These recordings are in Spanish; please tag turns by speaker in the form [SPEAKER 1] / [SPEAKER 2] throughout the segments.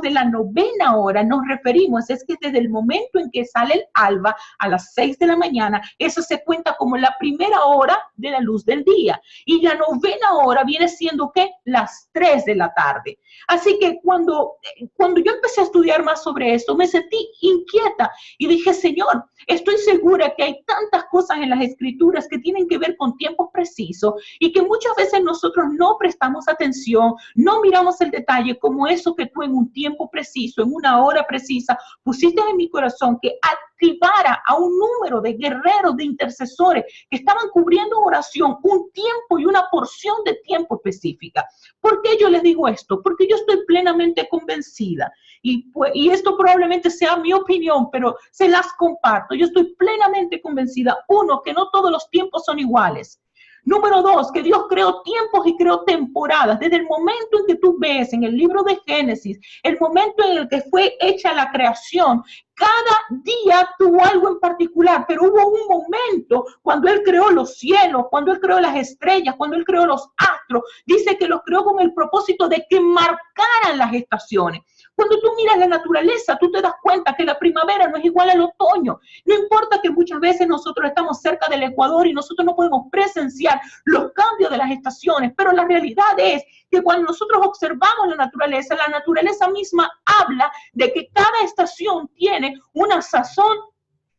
[SPEAKER 1] de la novena hora, nos referimos, es que desde el momento en que sale el alba a las 6 de la mañana, eso se cuenta como la primera hora de la luz del día. Y la novena hora viene siendo, ¿qué? Las 3 de la tarde. Así que cuando yo empecé a estudiar más sobre esto, me sentí inquieta y dije, Señor, estoy segura que hay tantas cosas en las escrituras que tienen que ver con tiempos precisos y que muchas veces nosotros no prestamos atención, no miramos el detalle como eso que tú en un tiempo preciso, en una hora precisa, pusiste en mi corazón que activara a un número de guerreros, de intercesores que estaban cubriendo oración un tiempo y una porción de tiempo específica. ¿Por qué yo les digo esto? Porque yo estoy plenamente convencida y esto probablemente sea mi opinión, pero se las comparto. Yo estoy plenamente convencida, uno, que no todos los tiempos son iguales. Número dos, que Dios creó tiempos y creó temporadas. Desde el momento en que tú ves en el libro de Génesis, el momento en el que fue hecha la creación, cada día tuvo algo en particular, pero hubo un momento cuando Él creó los cielos, cuando Él creó las estrellas, cuando Él creó los astros. Dice que los creó con el propósito de que marcaran las estaciones. Cuando tú miras la naturaleza, tú te das cuenta que la primavera no es igual al otoño. No importa que muchas veces nosotros estamos cerca del Ecuador y nosotros no podemos presenciar los cambios de las estaciones, pero la realidad es que cuando nosotros observamos la naturaleza misma habla de que cada estación tiene una sazón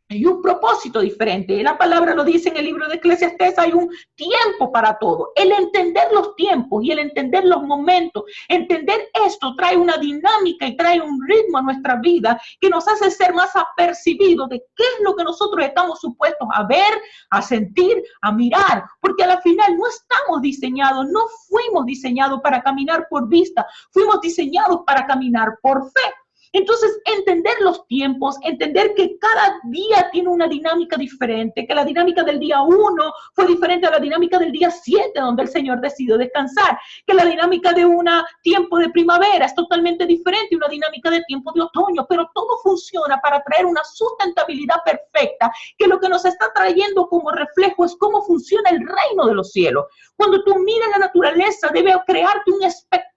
[SPEAKER 1] y un propósito diferente. La palabra lo dice en el libro de Eclesiastés, hay un tiempo para todo. El entender los tiempos y el entender los momentos, entender esto trae una dinámica y trae un ritmo a nuestra vida que nos hace ser más apercibidos de qué es lo que nosotros estamos supuestos a ver, a sentir, a mirar, porque a la final no estamos diseñados, no fuimos diseñados para caminar por vista, fuimos diseñados para caminar por fe. Entonces, entender los tiempos, entender que cada día tiene una dinámica diferente, que la dinámica del día 1 fue diferente a la dinámica del día 7, donde el Señor decidió descansar, que la dinámica de un tiempo de primavera es totalmente diferente a una dinámica de tiempo de otoño, pero todo funciona para traer una sustentabilidad perfecta, que lo que nos está trayendo como reflejo es cómo funciona el reino de los cielos. Cuando tú miras la naturaleza, debe crearte un espectáculo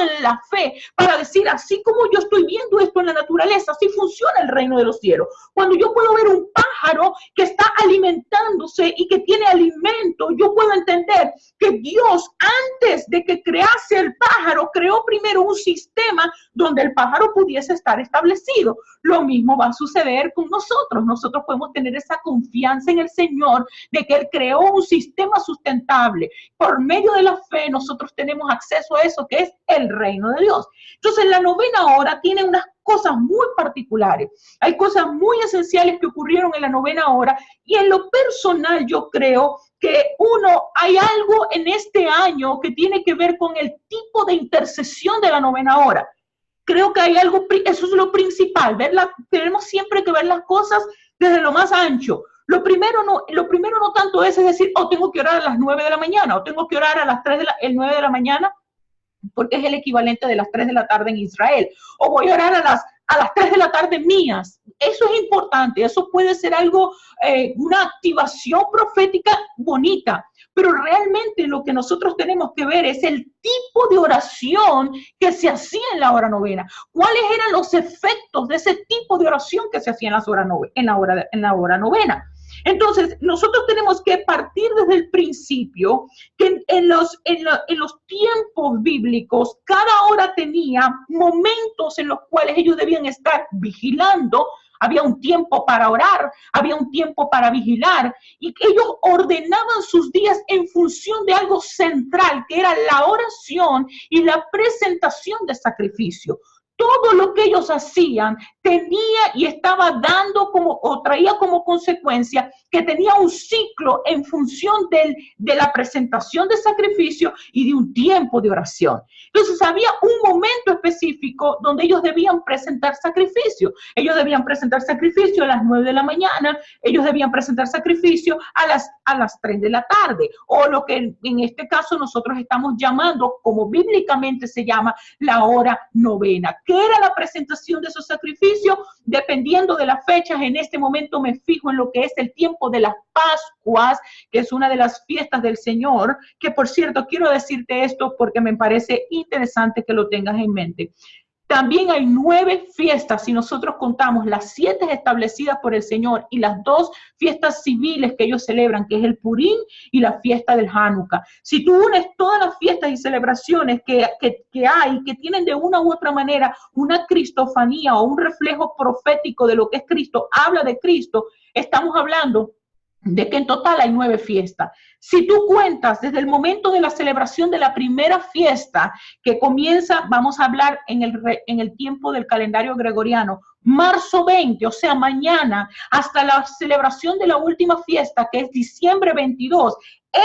[SPEAKER 1] en la fe para decir, así como yo estoy viendo esto en la naturaleza, así funciona el reino de los cielos. Cuando yo puedo ver un pájaro que está alimentándose y que tiene alimento, yo puedo entender que Dios, antes de que crease el pájaro, creó primero un sistema donde el pájaro pudiese estar establecido. Lo mismo va a suceder con nosotros. Nosotros podemos tener esa confianza en el Señor de que Él creó un sistema sustentable. Por medio de la fe nosotros tenemos acceso a eso que es el reino de Dios. Entonces la novena hora tiene unas cosas muy particulares. Hay cosas muy esenciales que ocurrieron en la novena hora y en lo personal yo creo que hay algo en este año que tiene que ver con el tipo de intercesión de la novena hora. Creo que hay algo, eso es lo principal, tenemos siempre que ver las cosas desde lo más ancho. Lo primero no tanto es decir, tengo que orar a las 9 de la mañana, o tengo que orar a las 9 de la mañana, porque es el equivalente de las 3 de la tarde en Israel, o voy a orar a las 3 de la tarde mías. Eso es importante, eso puede ser algo, una activación profética bonita, pero realmente lo que nosotros tenemos que ver es el tipo de oración que se hacía en la hora novena. ¿Cuáles eran los efectos de ese tipo de oración que se hacía en la hora novena? Entonces, nosotros tenemos que partir desde el principio que en los tiempos bíblicos, cada hora tenía momentos en los cuales ellos debían estar vigilando. Había un tiempo para orar, había un tiempo para vigilar, y ellos ordenaban sus días en función de algo central, que era la oración y la presentación de sacrificio. Todo lo que ellos hacían tenía y estaba dando traía como consecuencia que tenía un ciclo en función de la presentación de sacrificio y de un tiempo de oración. Entonces había un momento específico donde ellos debían presentar sacrificio. Ellos debían presentar sacrificio a las 9 de la mañana, ellos debían presentar sacrificio a las 3 de la tarde, o lo que en este caso nosotros estamos llamando, como bíblicamente se llama, la hora novena. ¿Qué era la presentación de esos sacrificios? Dependiendo de las fechas, en este momento me fijo en lo que es el tiempo de las Pascuas, que es una de las fiestas del Señor, que por cierto, quiero decirte esto porque me parece interesante que lo tengas en mente. También hay 9 fiestas, si nosotros contamos las 7 establecidas por el Señor y las 2 fiestas civiles que ellos celebran, que es el Purim y la fiesta del Hanukkah. Si tú unes todas las fiestas y celebraciones que hay, que tienen de una u otra manera una cristofanía o un reflejo profético de lo que es Cristo, habla de Cristo, estamos hablando de que en total hay 9 fiestas. Si tú cuentas desde el momento de la celebración de la primera fiesta, que comienza, vamos a hablar en el tiempo del calendario gregoriano, marzo 20, o sea, mañana, hasta la celebración de la última fiesta, que es diciembre 22,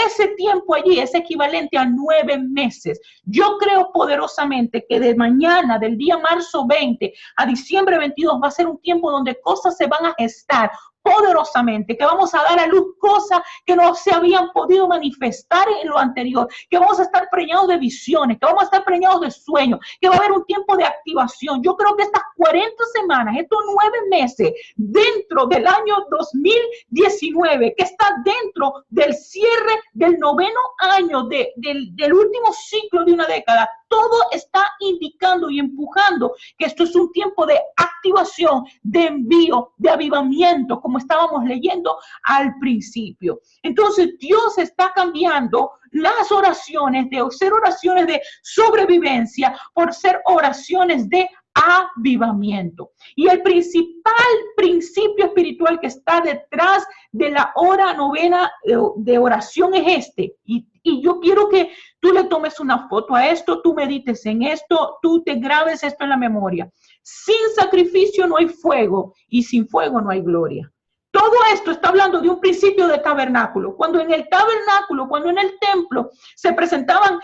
[SPEAKER 1] ese tiempo allí es equivalente a 9 meses. Yo creo poderosamente que de mañana, del día marzo 20 a diciembre 22, va a ser un tiempo donde cosas se van a gestar poderosamente, que vamos a dar a luz cosas que no se habían podido manifestar en lo anterior, que vamos a estar preñados de visiones, que vamos a estar preñados de sueños, que va a haber un tiempo de activación. Yo creo que estas 40 semanas, estos 9 meses dentro del año 2019, que está dentro del cierre del 9º año del último ciclo de una década, todo está indicando y empujando que esto es un tiempo de activación, de envío, de avivamiento, como estábamos leyendo al principio. Entonces, Dios está cambiando las oraciones de ser oraciones de sobrevivencia por ser oraciones de avivamiento. Y el principal principio espiritual que está detrás de la hora novena de oración es este. Y yo quiero que tú le tomes una foto a esto, tú medites en esto, tú te grabes esto en la memoria. Sin sacrificio no hay fuego y sin fuego no hay gloria. Todo esto está hablando de un principio de tabernáculo. Cuando en el tabernáculo, cuando en el templo se presentaban,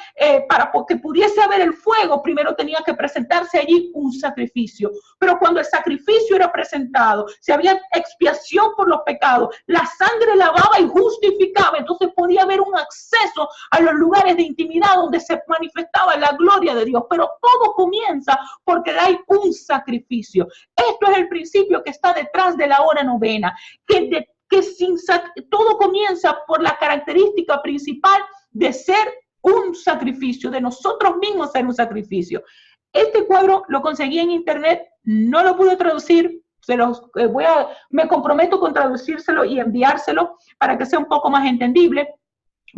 [SPEAKER 1] para que pudiese haber el fuego, primero tenía que presentarse allí un sacrificio. Pero cuando el sacrificio era presentado, si había expiación por los pecados, la sangre lavaba y justificaba. Entonces podía haber un acceso a los lugares de intimidad donde se manifestaba la gloria de Dios. Pero todo comienza porque hay un sacrificio. Esto es el principio que está detrás de la hora novena. Todo comienza por la característica principal de ser un sacrificio, de nosotros mismos ser un sacrificio. Este cuadro lo conseguí en internet, no lo pude traducir, me comprometo con traducírselo y enviárselo para que sea un poco más entendible.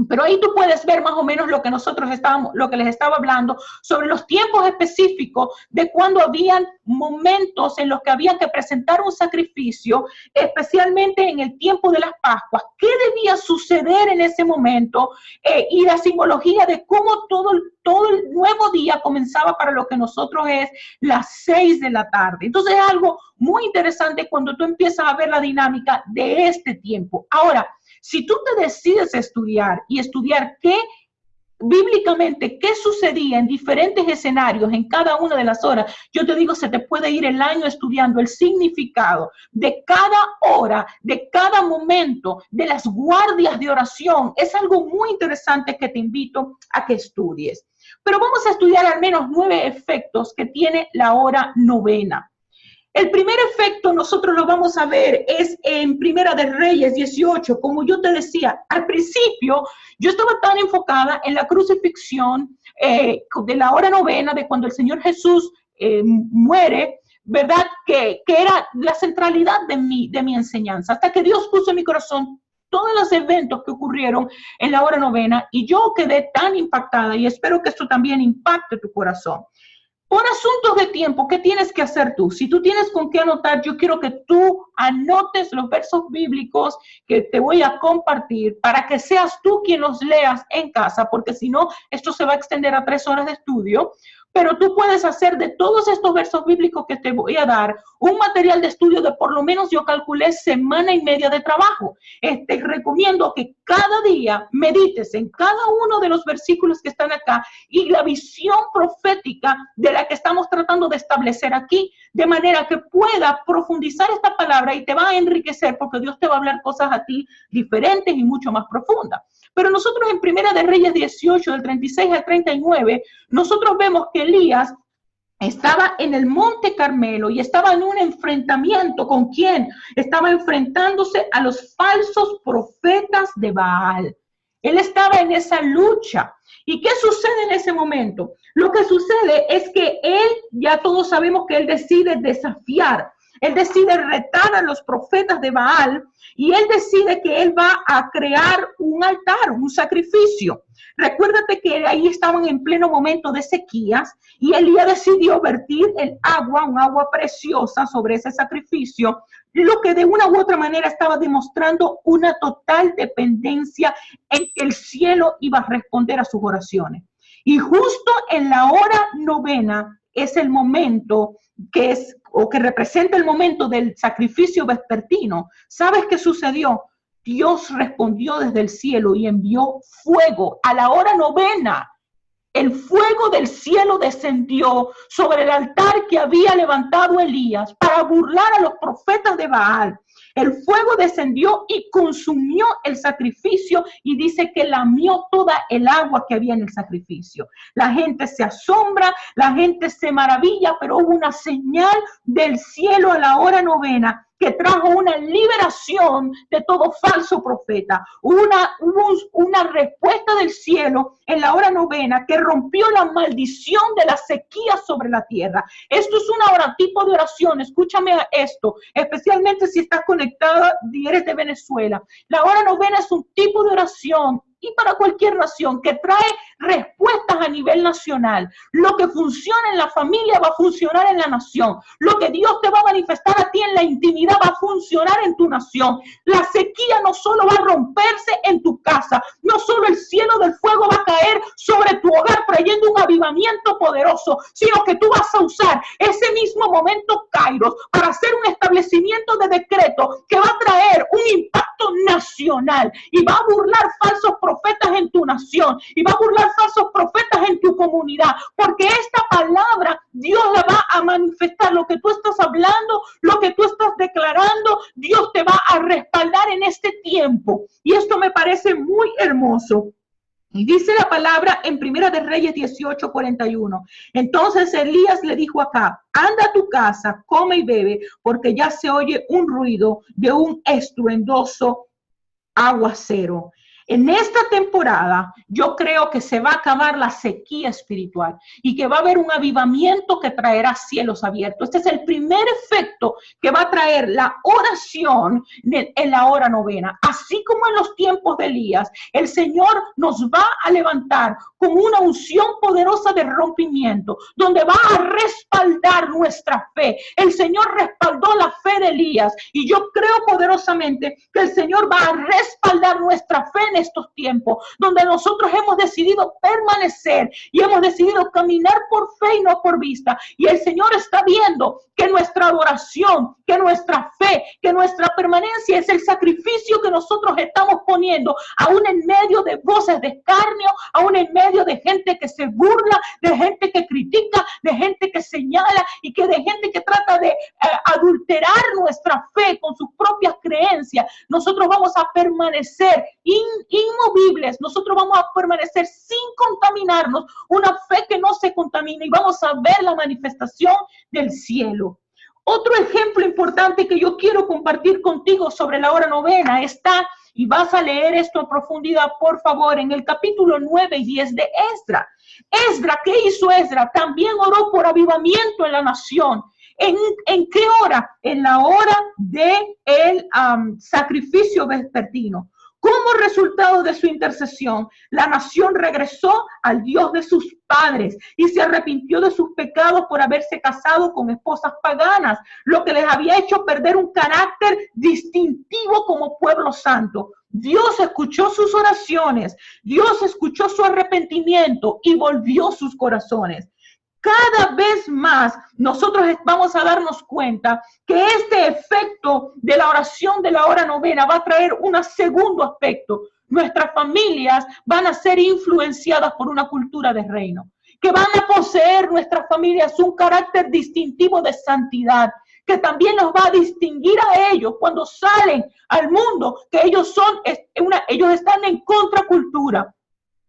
[SPEAKER 1] Pero ahí tú puedes ver más o menos lo que les estaba hablando sobre los tiempos específicos de cuando habían momentos en los que había que presentar un sacrificio, especialmente en el tiempo de las Pascuas. ¿Qué debía suceder en ese momento? Y la simbología de cómo todo el nuevo día comenzaba para lo que nosotros es las 6 de la tarde. Entonces es algo muy interesante cuando tú empiezas a ver la dinámica de este tiempo. Ahora, si tú te decides estudiar bíblicamente qué sucedía en diferentes escenarios en cada una de las horas, yo te digo, se te puede ir el año estudiando el significado de cada hora, de cada momento, de las guardias de oración. Es algo muy interesante que te invito a que estudies. Pero vamos a estudiar al menos 9 efectos que tiene la hora novena. El primer efecto nosotros lo vamos a ver es en Primera de Reyes 18. Como yo te decía, al principio yo estaba tan enfocada en la crucifixión de la hora novena, de cuando el Señor Jesús muere, ¿verdad? Que era la centralidad de mi enseñanza, hasta que Dios puso en mi corazón todos los eventos que ocurrieron en la hora novena y yo quedé tan impactada y espero que esto también impacte tu corazón. Por asuntos de tiempo, ¿qué tienes que hacer tú? Si tú tienes con qué anotar, yo quiero que tú anotes los versos bíblicos que te voy a compartir para que seas tú quien los leas en casa, porque si no, esto se va a extender a 3 horas de estudio. Pero tú puedes hacer de todos estos versos bíblicos que te voy a dar un material de estudio de por lo menos yo calculé semana y media de trabajo. Te recomiendo que cada día medites en cada uno de los versículos que están acá y la visión profética de la que estamos tratando de establecer aquí, de manera que pueda profundizar esta palabra y te va a enriquecer porque Dios te va a hablar cosas a ti diferentes y mucho más profundas. Pero nosotros en Primera de Reyes 18, del 36 al 39, nosotros vemos que Elías estaba en el Monte Carmelo y estaba en un enfrentamiento. ¿Con quién? Estaba enfrentándose a los falsos profetas de Baal. Él estaba en esa lucha. ¿Y qué sucede en ese momento? Lo que sucede es que él, ya todos sabemos que él decide desafiar. Él decide retar a los profetas de Baal y él decide que él va a crear un altar, un sacrificio. Recuérdate que ahí estaban en pleno momento de sequías y Elías decidió vertir el agua, un agua preciosa sobre ese sacrificio, lo que de una u otra manera estaba demostrando una total dependencia en que el cielo iba a responder a sus oraciones. Y justo en la hora novena es el momento que es o que representa el momento del sacrificio vespertino. ¿Sabes qué sucedió? Dios respondió desde el cielo y envió fuego a la hora novena. El fuego del cielo descendió sobre el altar que había levantado Elías para burlar a los profetas de Baal. El fuego descendió y consumió el sacrificio y dice que lamió toda el agua que había en el sacrificio. La gente se asombra, la gente se maravilla, pero hubo una señal del cielo a la hora novena que trajo una liberación de todo falso profeta. Hubo una respuesta del cielo en la hora novena que rompió la maldición de la sequía sobre la tierra. Esto es tipo de oración, escúchame esto, especialmente si estás conectada y eres de Venezuela. La hora novena es un tipo de oración y para cualquier nación que trae respuestas a nivel nacional. Lo que funciona en la familia va a funcionar en la nación. Lo que Dios te va a manifestar a ti en la intimidad va a funcionar en tu nación. La sequía no solo va a romperse en tu casa, no solo el cielo del fuego va a caer sobre tu hogar trayendo un avivamiento poderoso, sino que tú vas a usar ese mismo momento Kairos para hacer un establecimiento de decreto que va a traer un impacto nacional y va a burlar falsos profetas en tu nación y va a burlar falsos profetas en tu comunidad, porque esta palabra Dios la va a manifestar. Lo que tú estás hablando, lo que tú estás declarando, Dios te va a respaldar en este tiempo. Y esto me parece muy hermoso. Y dice la palabra en Primera de Reyes 18:41. Entonces Elías le dijo a Acab: anda a tu casa, come y bebe, porque ya se oye un ruido de un estruendoso aguacero. En esta temporada yo creo que se va a acabar la sequía espiritual y que va a haber un avivamiento que traerá cielos abiertos. Este es el primer efecto que va a traer la oración en la hora novena. Así como en los tiempos de Elías, el Señor nos va a levantar con una unción poderosa de rompimiento, donde va a respaldar nuestra fe. El Señor respaldó la fe de Elías y yo creo poderosamente que el Señor va a respaldar nuestra fe en estos tiempos, donde nosotros hemos decidido permanecer y hemos decidido caminar por fe y no por vista. Y el Señor está viendo que nuestra adoración, que nuestra fe, que nuestra permanencia es el sacrificio que nosotros estamos poniendo, aún en medio de voces de escarnio, aún en medio de gente que se burla, de gente que critica, de gente que señala y que de gente que trata de adulterar nuestra fe con sus propias creencias. Nosotros vamos a permanecer inmovibles, nosotros vamos a permanecer sin contaminarnos, una fe que no se contamina, y vamos a ver la manifestación del cielo. Otro ejemplo importante que yo quiero compartir contigo sobre la hora novena está, y vas a leer esto en profundidad, por favor, en el capítulo 9 y 10 de Esdras. Esdras, ¿qué hizo Esdras? También oró por avivamiento en la nación. ¿En qué hora? En la hora del sacrificio vespertino. Como resultado de su intercesión, la nación regresó al Dios de sus padres y se arrepintió de sus pecados por haberse casado con esposas paganas, lo que les había hecho perder un carácter distintivo como pueblo santo. Dios escuchó sus oraciones, Dios escuchó su arrepentimiento y volvió sus corazones. Cada vez más nosotros vamos a darnos cuenta que este efecto de la oración de la hora novena va a traer un segundo aspecto. Nuestras familias van a ser influenciadas por una cultura de reino, que van a poseer nuestras familias un carácter distintivo de santidad, que también los va a distinguir a ellos cuando salen al mundo, que ellos están en contracultura.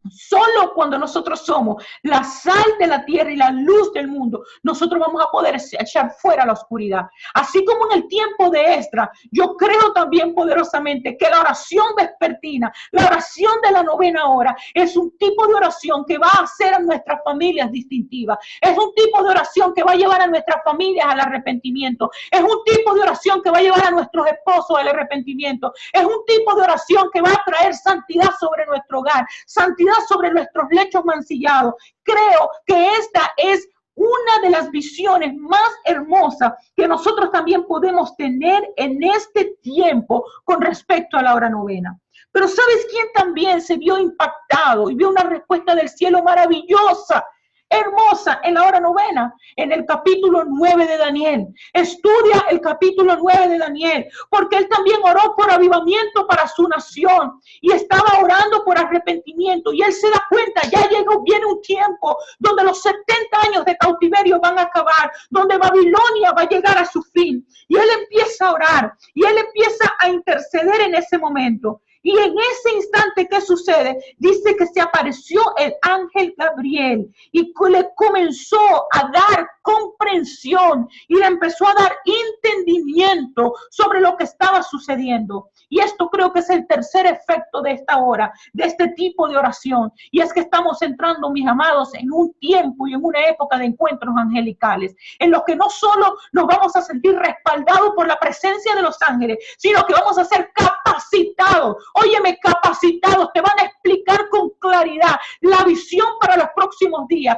[SPEAKER 1] Solo cuando nosotros somos la sal de la tierra y la luz del mundo, nosotros vamos a poder echar fuera la oscuridad. Así como en el tiempo de Esdras, yo creo también poderosamente que la oración vespertina, la oración de la novena hora, es un tipo de oración que va a hacer a nuestras familias distintivas. Es un tipo de oración que va a llevar a nuestras familias al arrepentimiento. Es un tipo de oración que va a llevar a nuestros esposos al arrepentimiento. Es un tipo de oración que va a traer santidad sobre nuestro hogar, santidad sobre nuestros lechos mancillados. Creo que esta es una de las visiones más hermosas que nosotros también podemos tener en este tiempo con respecto a la hora novena. Pero ¿sabes quién también se vio impactado y vio una respuesta del cielo maravillosa, hermosa en la hora novena? En el capítulo 9 de Daniel. Estudia el capítulo 9 de Daniel, porque él también oró por avivamiento para su nación y estaba orando por arrepentimiento, y él se da cuenta, ya viene un tiempo donde los 70 años de cautiverio van a acabar, donde Babilonia va a llegar a su fin, y él empieza a orar y él empieza a interceder en ese momento. Y en ese instante, ¿qué sucede? Dice que se apareció el ángel Gabriel y le comenzó a dar comprensión y le empezó a dar entendimiento sobre lo que estaba sucediendo. Y esto creo que es el tercer efecto de esta hora, de este tipo de oración. Y es que estamos entrando, mis amados, en un tiempo y en una época de encuentros angelicales, en los que no solo nos vamos a sentir respaldados por la presencia de los ángeles, sino que vamos a ser capacitados. Óyeme, capacitados, te van a explicar con claridad la visión para los próximos días.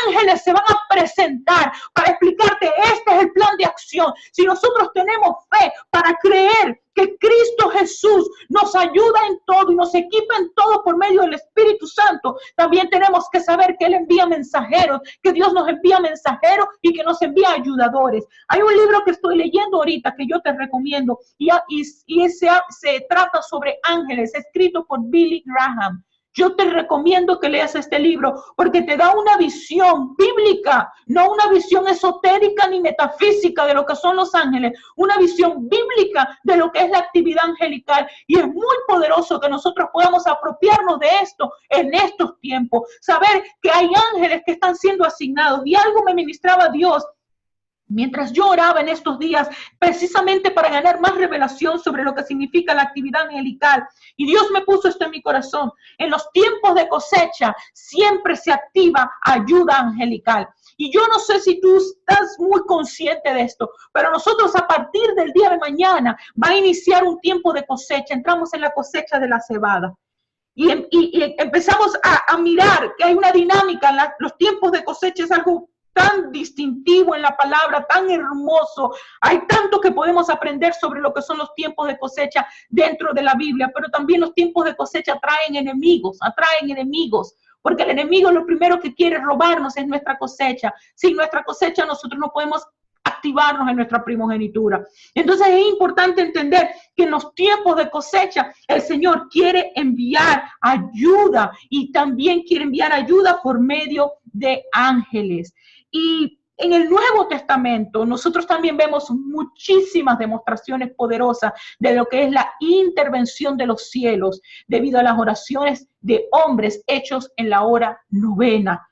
[SPEAKER 1] Ángeles se van a presentar para explicarte, este es el plan de acción. Si nosotros tenemos fe para creer que Cristo Jesús nos ayuda en todo y nos equipa en todo por medio del Espíritu Santo, también tenemos que saber que Él envía mensajeros, que Dios nos envía mensajeros y que nos envía ayudadores. Hay un libro que estoy leyendo ahorita que yo te recomiendo y se trata sobre ángeles, escrito por Billy Graham. Yo te recomiendo que leas este libro porque te da una visión bíblica, no una visión esotérica ni metafísica de lo que son los ángeles, una visión bíblica de lo que es la actividad angelical. Y es muy poderoso que nosotros podamos apropiarnos de esto en estos tiempos, saber que hay ángeles que están siendo asignados. Y algo me ministraba Dios mientras yo oraba en estos días, precisamente para ganar más revelación sobre lo que significa la actividad angelical. Y Dios me puso esto en mi corazón. En los tiempos de cosecha siempre se activa ayuda angelical. Y yo no sé si tú estás muy consciente de esto, pero nosotros a partir del día de mañana va a iniciar un tiempo de cosecha. Entramos en la cosecha de la cebada. Y empezamos a mirar que hay una dinámica. Los tiempos de cosecha es algo tan distintivo en la palabra, tan hermoso. Hay tanto que podemos aprender sobre lo que son los tiempos de cosecha dentro de la Biblia, pero también los tiempos de cosecha atraen enemigos, porque el enemigo lo primero que quiere robarnos es nuestra cosecha. Sin nuestra cosecha nosotros no podemos activarnos en nuestra primogenitura. Entonces es importante entender que en los tiempos de cosecha el Señor quiere enviar ayuda y también quiere enviar ayuda por medio de ángeles. Y en el Nuevo Testamento nosotros también vemos muchísimas demostraciones poderosas de lo que es la intervención de los cielos debido a las oraciones de hombres hechos en la hora novena.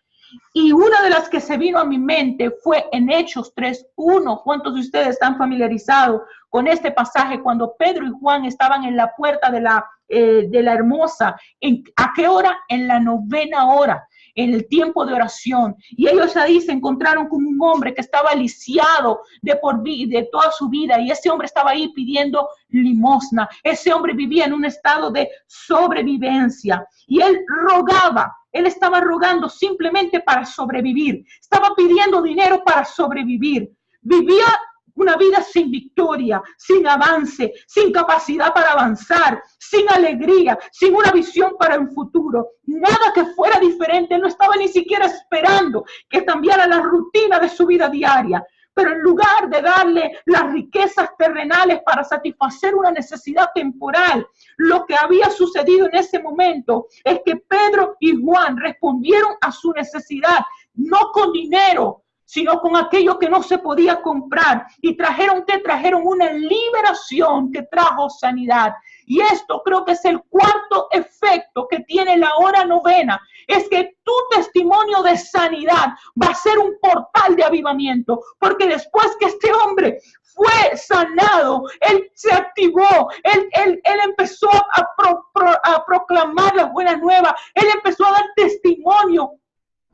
[SPEAKER 1] Y una de las que se vino a mi mente fue en Hechos 3:1. ¿Cuántos de ustedes están familiarizados con este pasaje cuando Pedro y Juan estaban en la puerta de la hermosa? ¿A qué hora? En la novena hora, en el tiempo de oración. Y ellos ahí se encontraron con un hombre que estaba lisiado de toda su vida, y ese hombre estaba ahí pidiendo limosna. Ese hombre vivía en un estado de sobrevivencia y él estaba rogando simplemente para sobrevivir. Estaba pidiendo dinero para sobrevivir. Vivía una vida sin victoria, sin avance, sin capacidad para avanzar, sin alegría, sin una visión para el futuro. Nada que fuera diferente. No estaba ni siquiera esperando que cambiara la rutina de su vida diaria. Pero en lugar de darle las riquezas terrenales para satisfacer una necesidad temporal, lo que había sucedido en ese momento es que Pedro y Juan respondieron a su necesidad, no con dinero, sino con aquello que no se podía comprar. Y trajeron una liberación que trajo sanidad. Y esto creo que es el cuarto efecto que tiene la hora novena. Es que tu testimonio de sanidad va a ser un portal de avivamiento. Porque después que este hombre fue sanado, él se activó, él empezó a proclamar las buenas nuevas, él empezó a dar testimonio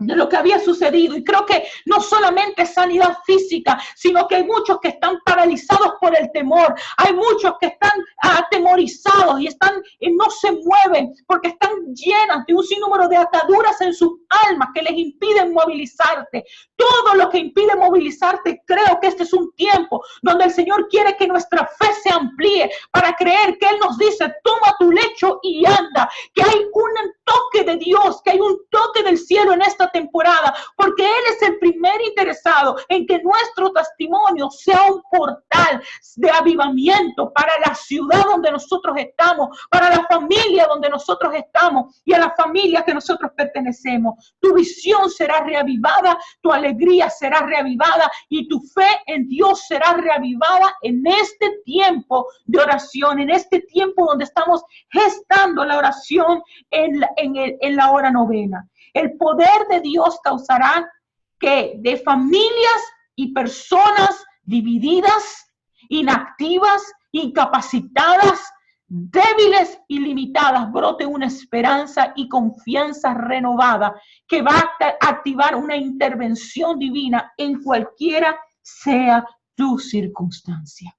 [SPEAKER 1] de lo que había sucedido. Y creo que no solamente sanidad física, sino que hay muchos que están paralizados por el temor. Hay muchos que están atemorizados y no se mueven porque están llenas de un sinnúmero de ataduras en sus almas que les impiden movilizarte. Todo lo que impide movilizarte, creo que este es un tiempo donde el Señor quiere que nuestra fe se amplíe para creer que Él nos dice, toma tu lecho y anda, que hay un toque de Dios, que hay un toque del cielo en esta temporada, porque Él es el primer interesado en que nuestro testimonio sea un portal de avivamiento para la ciudad donde nosotros estamos, para la familia donde nosotros estamos y a la familia que nosotros pertenecemos. Tu visión será reavivada, tu alegría será reavivada y tu fe en Dios será reavivada en este tiempo de oración, en este tiempo donde estamos gestando la oración en la hora novena. El poder de Dios causará que de familias y personas divididas, inactivas, incapacitadas, débiles y limitadas, brote una esperanza y confianza renovada que va a activar una intervención divina en cualquiera sea tu circunstancia.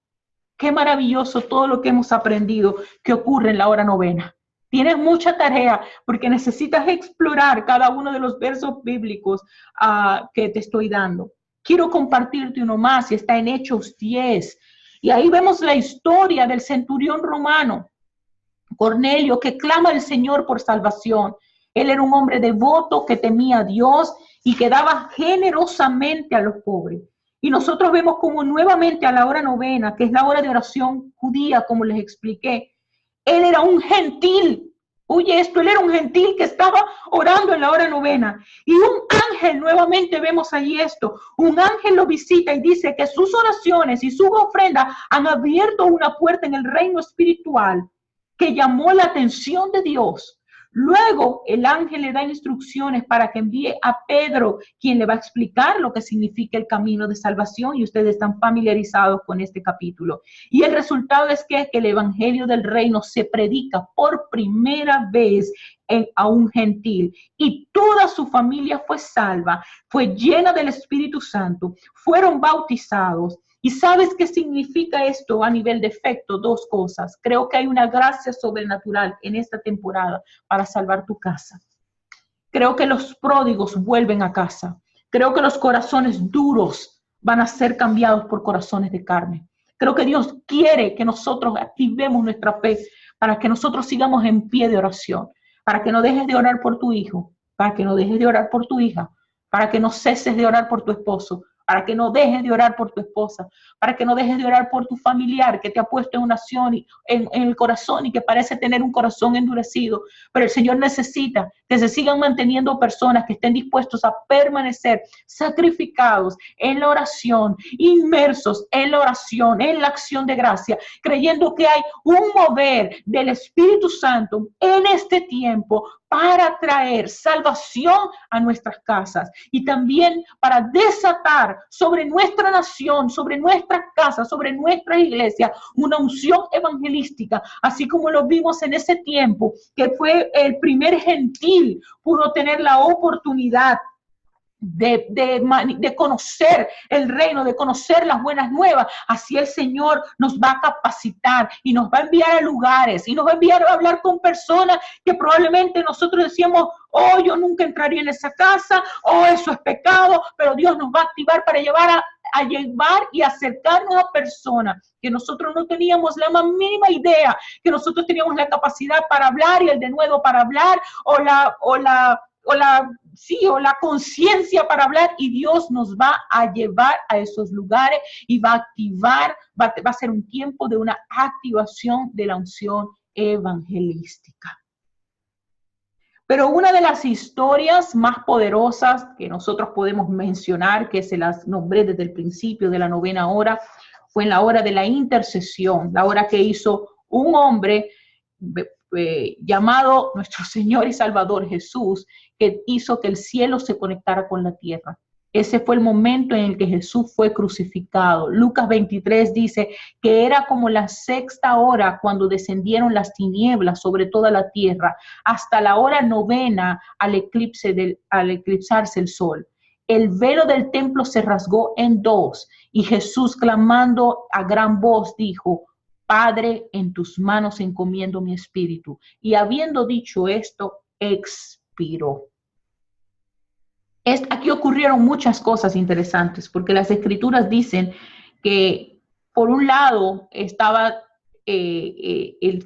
[SPEAKER 1] Qué maravilloso todo lo que hemos aprendido que ocurre en la hora novena. Tienes mucha tarea porque necesitas explorar cada uno de los versos bíblicos que te estoy dando. Quiero compartirte uno más y está en Hechos 10. Y ahí vemos la historia del centurión romano, Cornelio, que clama al Señor por salvación. Él era un hombre devoto que temía a Dios y que daba generosamente a los pobres. Y nosotros vemos como nuevamente a la hora novena, que es la hora de oración judía, como les expliqué, él era un gentil. Oye, él era un gentil que estaba orando en la hora novena. Y un ángel, nuevamente vemos allí esto, un ángel lo visita y dice que sus oraciones y sus ofrendas han abierto una puerta en el reino espiritual que llamó la atención de Dios. Luego el ángel le da instrucciones para que envíe a Pedro, quien le va a explicar lo que significa el camino de salvación, y ustedes están familiarizados con este capítulo. Y el resultado es que el evangelio del reino se predica por primera vez a un gentil, y toda su familia fue salva, fue llena del Espíritu Santo, fueron bautizados. ¿Y sabes qué significa esto a nivel de efecto? Dos cosas. Creo que hay una gracia sobrenatural en esta temporada para salvar tu casa. Creo que los pródigos vuelven a casa. Creo que los corazones duros van a ser cambiados por corazones de carne. Creo que Dios quiere que nosotros activemos nuestra fe para que nosotros sigamos en pie de oración, para que no dejes de orar por tu hijo, para que no dejes de orar por tu hija, para que no ceses de orar por tu esposo, para que no dejes de orar por tu esposa, para que no dejes de orar por tu familiar que te ha puesto en oración en el corazón y que parece tener un corazón endurecido. Pero el Señor necesita que se sigan manteniendo personas que estén dispuestos a permanecer sacrificados en la oración, inmersos en la oración, en la acción de gracia, creyendo que hay un mover del Espíritu Santo en este tiempo para traer salvación a nuestras casas y también para desatar sobre nuestra nación, sobre nuestras casas, sobre nuestra iglesia, una unción evangelística, así como lo vimos en ese tiempo, que fue el primer gentil, pudo tener la oportunidad de conocer el reino, de conocer las buenas nuevas. Así el Señor nos va a capacitar y nos va a enviar a lugares y nos va a enviar a hablar con personas que probablemente nosotros decíamos, oh, yo nunca entraría en esa casa, oh, eso es pecado, pero Dios nos va a activar para llevar y acercarnos a personas que nosotros no teníamos la más mínima idea, que nosotros teníamos la capacidad para hablar y el denuedo para hablar o la conciencia para hablar, y Dios nos va a llevar a esos lugares y va a activar, va a ser un tiempo de una activación de la unción evangelística. Pero una de las historias más poderosas que nosotros podemos mencionar, que se las nombré desde el principio de la novena hora, fue en la hora de la intercesión, la hora que hizo un hombre llamado nuestro Señor y Salvador Jesús, que hizo que el cielo se conectara con la tierra. Ese fue el momento en el que Jesús fue crucificado. Lucas 23 dice que era como la sexta hora cuando descendieron las tinieblas sobre toda la tierra, hasta la hora novena al eclipsarse el sol. El velo del templo se rasgó en dos y Jesús, clamando a gran voz, dijo: Padre, en tus manos encomiendo mi espíritu. Y habiendo dicho esto, expiró. Aquí ocurrieron muchas cosas interesantes, porque las escrituras dicen que por un lado estaba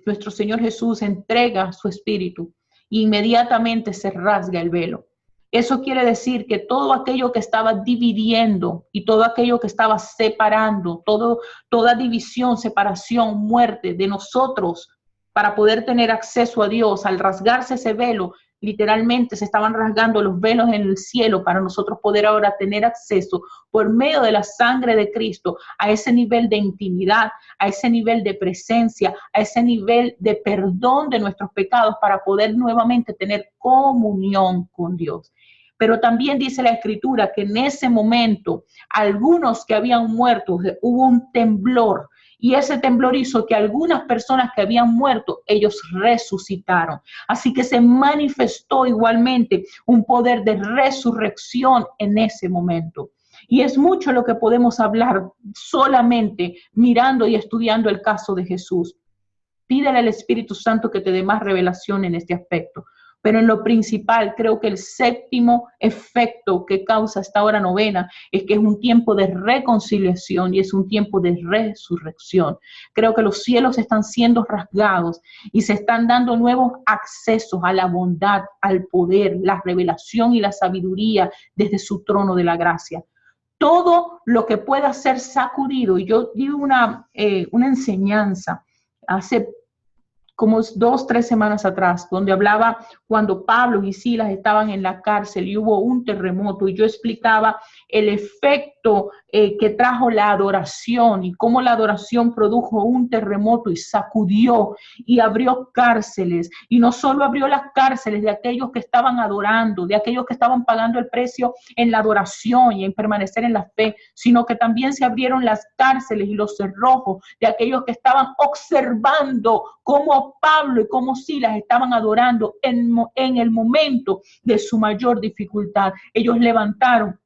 [SPEAKER 1] nuestro Señor Jesús entrega su espíritu e inmediatamente se rasga el velo. Eso quiere decir que todo aquello que estaba dividiendo y todo aquello que estaba separando, toda división, separación, muerte de nosotros para poder tener acceso a Dios, al rasgarse ese velo, literalmente se estaban rasgando los velos en el cielo para nosotros poder ahora tener acceso por medio de la sangre de Cristo a ese nivel de intimidad, a ese nivel de presencia, a ese nivel de perdón de nuestros pecados para poder nuevamente tener comunión con Dios. Pero también dice la Escritura que en ese momento algunos que habían muerto, hubo un temblor. Y ese temblor hizo que algunas personas que habían muerto, ellos resucitaron. Así que se manifestó igualmente un poder de resurrección en ese momento. Y es mucho lo que podemos hablar solamente mirando y estudiando el caso de Jesús. Pídele al Espíritu Santo que te dé más revelación en este aspecto. Pero en lo principal, creo que el séptimo efecto que causa esta hora novena es que es un tiempo de reconciliación y es un tiempo de resurrección. Creo que los cielos están siendo rasgados y se están dando nuevos accesos a la bondad, al poder, la revelación y la sabiduría desde su trono de la gracia. Todo lo que pueda ser sacudido, y yo di una enseñanza hace como 2-3 semanas atrás, donde hablaba cuando Pablo y Silas estaban en la cárcel y hubo un terremoto, y yo explicaba el efecto que trajo la adoración y cómo la adoración produjo un terremoto y sacudió y abrió cárceles, y no solo abrió las cárceles de aquellos que estaban adorando, de aquellos que estaban pagando el precio en la adoración y en permanecer en la fe, sino que también se abrieron las cárceles y los cerrojos de aquellos que estaban observando cómo Pablo y cómo Silas estaban adorando en el momento de su mayor dificultad. Ellos levantaron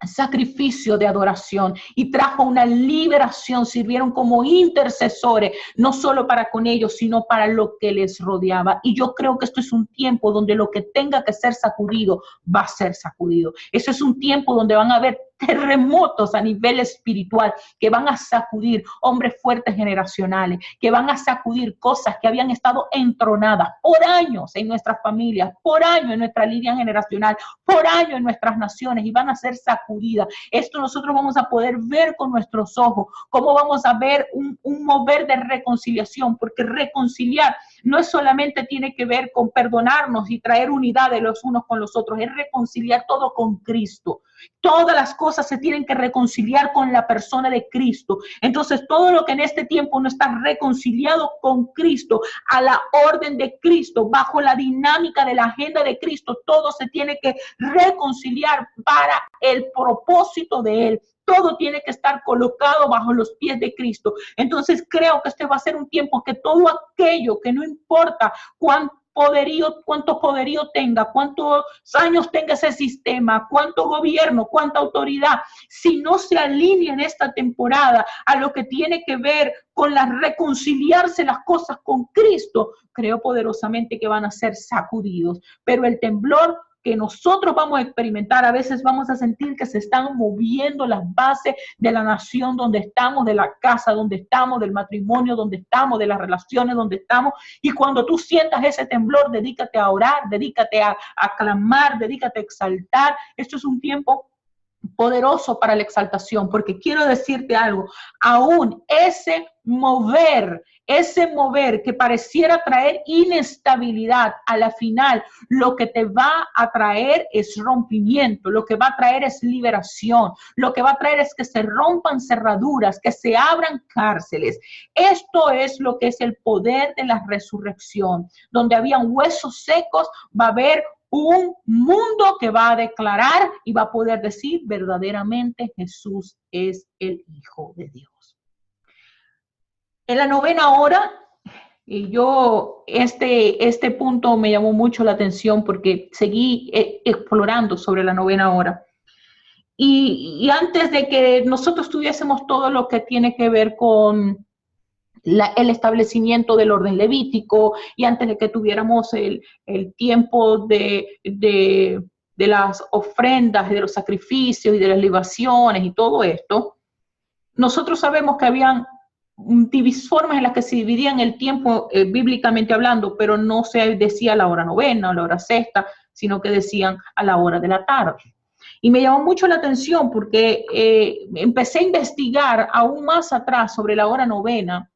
[SPEAKER 1] sacrificio de adoración y trajo una liberación, sirvieron como intercesores, no solo para con ellos, sino para lo que les rodeaba. Y yo creo que esto es un tiempo donde lo que tenga que ser sacudido, va a ser sacudido. Eso es un tiempo donde van a haber terremotos a nivel espiritual que van a sacudir hombres fuertes generacionales, que van a sacudir cosas que habían estado entronadas por años en nuestras familias, por años en nuestra línea generacional, por años en nuestras naciones, y van a ser sacudidas. Esto nosotros vamos a poder ver con nuestros ojos, cómo vamos a ver un mover de reconciliación, porque reconciliar no es solamente tiene que ver con perdonarnos y traer unidad de los unos con los otros, es reconciliar todo con Cristo. Todas las cosas se tienen que reconciliar con la persona de Cristo. Entonces, todo lo que en este tiempo no está reconciliado con Cristo, a la orden de Cristo, bajo la dinámica de la agenda de Cristo, todo se tiene que reconciliar para el propósito de Él. Todo tiene que estar colocado bajo los pies de Cristo. Entonces, creo que este va a ser un tiempo que todo aquello que no importa cuánto poderío tenga, cuántos años tenga ese sistema, cuánto gobierno, cuánta autoridad, si no se alinea en esta temporada a lo que tiene que ver con reconciliarse las cosas con Cristo, creo poderosamente que van a ser sacudidos. Pero el temblor que nosotros vamos a experimentar, a veces vamos a sentir que se están moviendo las bases de la nación donde estamos, de la casa donde estamos, del matrimonio donde estamos, de las relaciones donde estamos. Y cuando tú sientas ese temblor, dedícate a orar, dedícate a clamar, dedícate a exaltar. Esto es un tiempo poderoso para la exaltación, porque quiero decirte algo, aún ese mover que pareciera traer inestabilidad, a la final lo que te va a traer es rompimiento, lo que va a traer es liberación, lo que va a traer es que se rompan cerraduras, que se abran cárceles. Esto es lo que es el poder de la resurrección. Donde habían huesos secos, va a haber un mundo que va a declarar y va a poder decir verdaderamente Jesús es el Hijo de Dios. En la novena hora, y yo, este punto me llamó mucho la atención porque seguí explorando sobre la novena hora. Y antes de que nosotros tuviésemos todo lo que tiene que ver con el establecimiento del orden levítico, y antes de que tuviéramos el tiempo de las ofrendas, de los sacrificios y de las libaciones y todo esto, nosotros sabemos que habían formas en las que se dividían el tiempo bíblicamente hablando, pero no se decía a la hora novena o la hora sexta, sino que decían a la hora de la tarde. Y me llamó mucho la atención porque empecé a investigar aún más atrás sobre la hora novena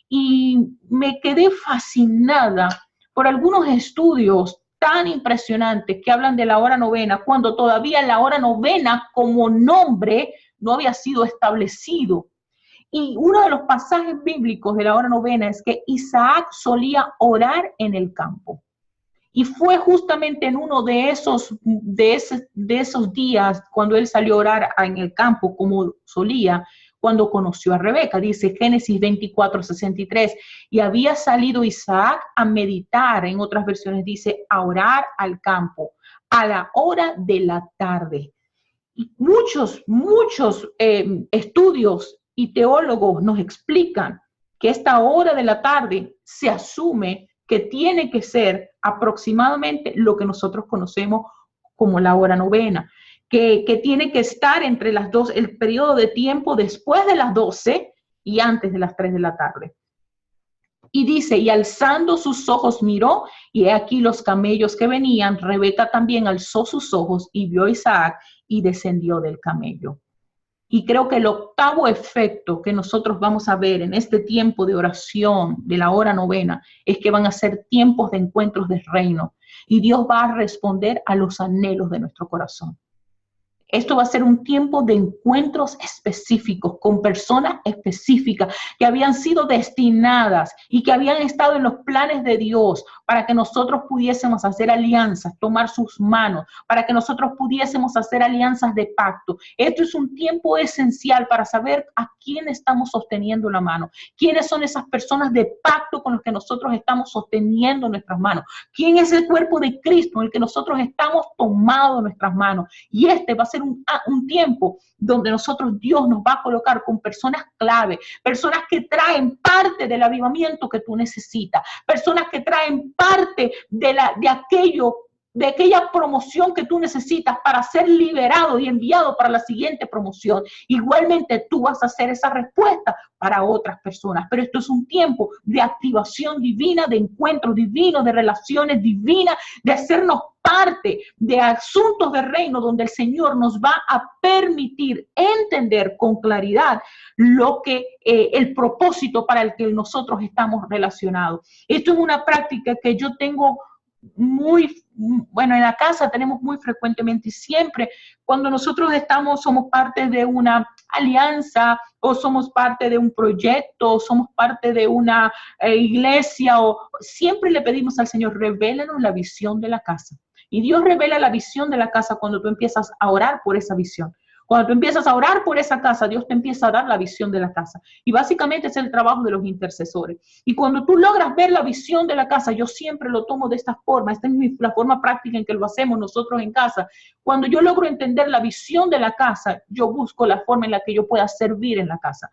[SPEAKER 1] y me quedé fascinada por algunos estudios tan impresionantes que hablan de la hora novena, cuando todavía la hora novena como nombre no había sido establecido. Y uno de los pasajes bíblicos de la hora novena es que Isaac solía orar en el campo. Y fue justamente en uno de esos días, cuando él salió a orar en el campo, como solía, cuando conoció a Rebeca. Dice Génesis 24:63, y había salido Isaac a meditar, en otras versiones dice, a orar al campo, a la hora de la tarde. Y muchos estudios y teólogos nos explican que esta hora de la tarde se asume que tiene que ser aproximadamente lo que nosotros conocemos como la hora novena, que tiene que estar entre las dos, el periodo de tiempo después de las 12 y antes de las 3 de la tarde. Y dice, y alzando sus ojos miró, y he aquí los camellos que venían. Rebeca también alzó sus ojos y vio a Isaac y descendió del camello. Y creo que el octavo efecto que nosotros vamos a ver en este tiempo de oración de la hora novena es que van a ser tiempos de encuentros del reino. Y Dios va a responder a los anhelos de nuestro corazón. Esto va a ser un tiempo de encuentros específicos con personas específicas que habían sido destinadas y que habían estado en los planes de Dios para que nosotros pudiésemos hacer alianzas, tomar sus manos, para que nosotros pudiésemos hacer alianzas de pacto. Esto es un tiempo esencial para saber a quién estamos sosteniendo la mano, quiénes son esas personas de pacto con los que nosotros estamos sosteniendo nuestras manos, quién es el cuerpo de Cristo en el que nosotros estamos tomando nuestras manos. Y este va a ser un tiempo donde Dios nos va a colocar con personas clave, personas que traen parte del avivamiento que tú necesitas, personas que traen parte de aquella promoción que tú necesitas para ser liberado y enviado para la siguiente promoción. Igualmente tú vas a hacer esa respuesta para otras personas, pero esto es un tiempo de activación divina, de encuentros divinos, de relaciones divinas, de hacernos parte de asuntos del reino donde el Señor nos va a permitir entender con claridad lo que el propósito para el que nosotros estamos relacionados. Esto es una práctica que yo tengo en la casa tenemos muy frecuentemente, y siempre cuando nosotros somos parte de una alianza o somos parte de un proyecto o somos parte de una iglesia, o siempre le pedimos al Señor, revélanos la visión de la casa. Y Dios revela la visión de la casa cuando tú empiezas a orar por esa visión. Cuando tú empiezas a orar por esa casa, Dios te empieza a dar la visión de la casa. Y básicamente es el trabajo de los intercesores. Y cuando tú logras ver la visión de la casa, yo siempre lo tomo de esta forma. Esta es la forma práctica en que lo hacemos nosotros en casa. Cuando yo logro entender la visión de la casa, yo busco la forma en la que yo pueda servir en la casa.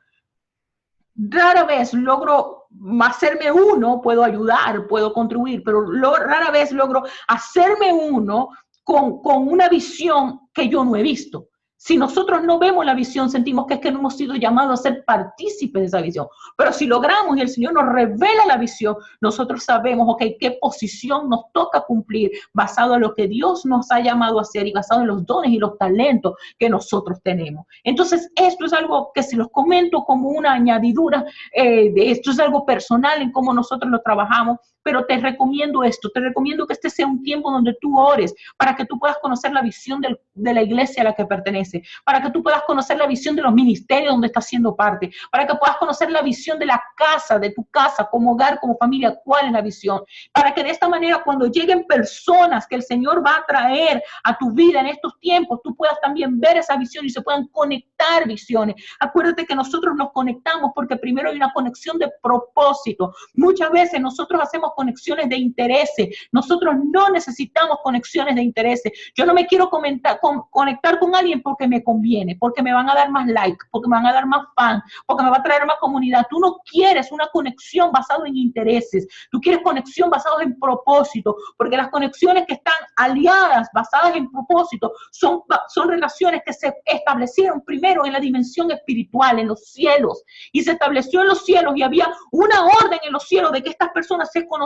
[SPEAKER 1] Rara vez logro hacerme uno, puedo ayudar, puedo contribuir, pero rara vez logro hacerme uno con una visión que yo no he visto. Si nosotros no vemos la visión, sentimos que es que no hemos sido llamados a ser partícipes de esa visión. Pero si logramos y el Señor nos revela la visión, nosotros sabemos, ok, qué posición nos toca cumplir basado en lo que Dios nos ha llamado a hacer y basado en los dones y los talentos que nosotros tenemos. Entonces, esto es algo que se los comento como una añadidura, de esto es algo personal en cómo nosotros lo trabajamos, pero te recomiendo esto, te recomiendo que este sea un tiempo donde tú ores para que tú puedas conocer la visión de la iglesia a la que pertenece, para que tú puedas conocer la visión de los ministerios donde estás siendo parte, para que puedas conocer la visión de la casa, de tu casa, como hogar, como familia, cuál es la visión, para que de esta manera cuando lleguen personas que el Señor va a traer a tu vida en estos tiempos, tú puedas también ver esa visión y se puedan conectar visiones. Acuérdate que nosotros nos conectamos porque primero hay una conexión de propósito. Muchas veces nosotros hacemos conexiones de intereses. Nosotros no necesitamos conexiones de intereses. Yo no me quiero conectar con alguien porque me conviene, porque me van a dar más like, porque me van a dar más fan, porque me va a traer más comunidad. Tú no quieres una conexión basada en intereses. Tú quieres conexión basada en propósito, porque las conexiones que están aliadas, basadas en propósito, son relaciones que se establecieron primero en la dimensión espiritual, en los cielos, y se estableció en los cielos y había una orden en los cielos de que estas personas se conocieran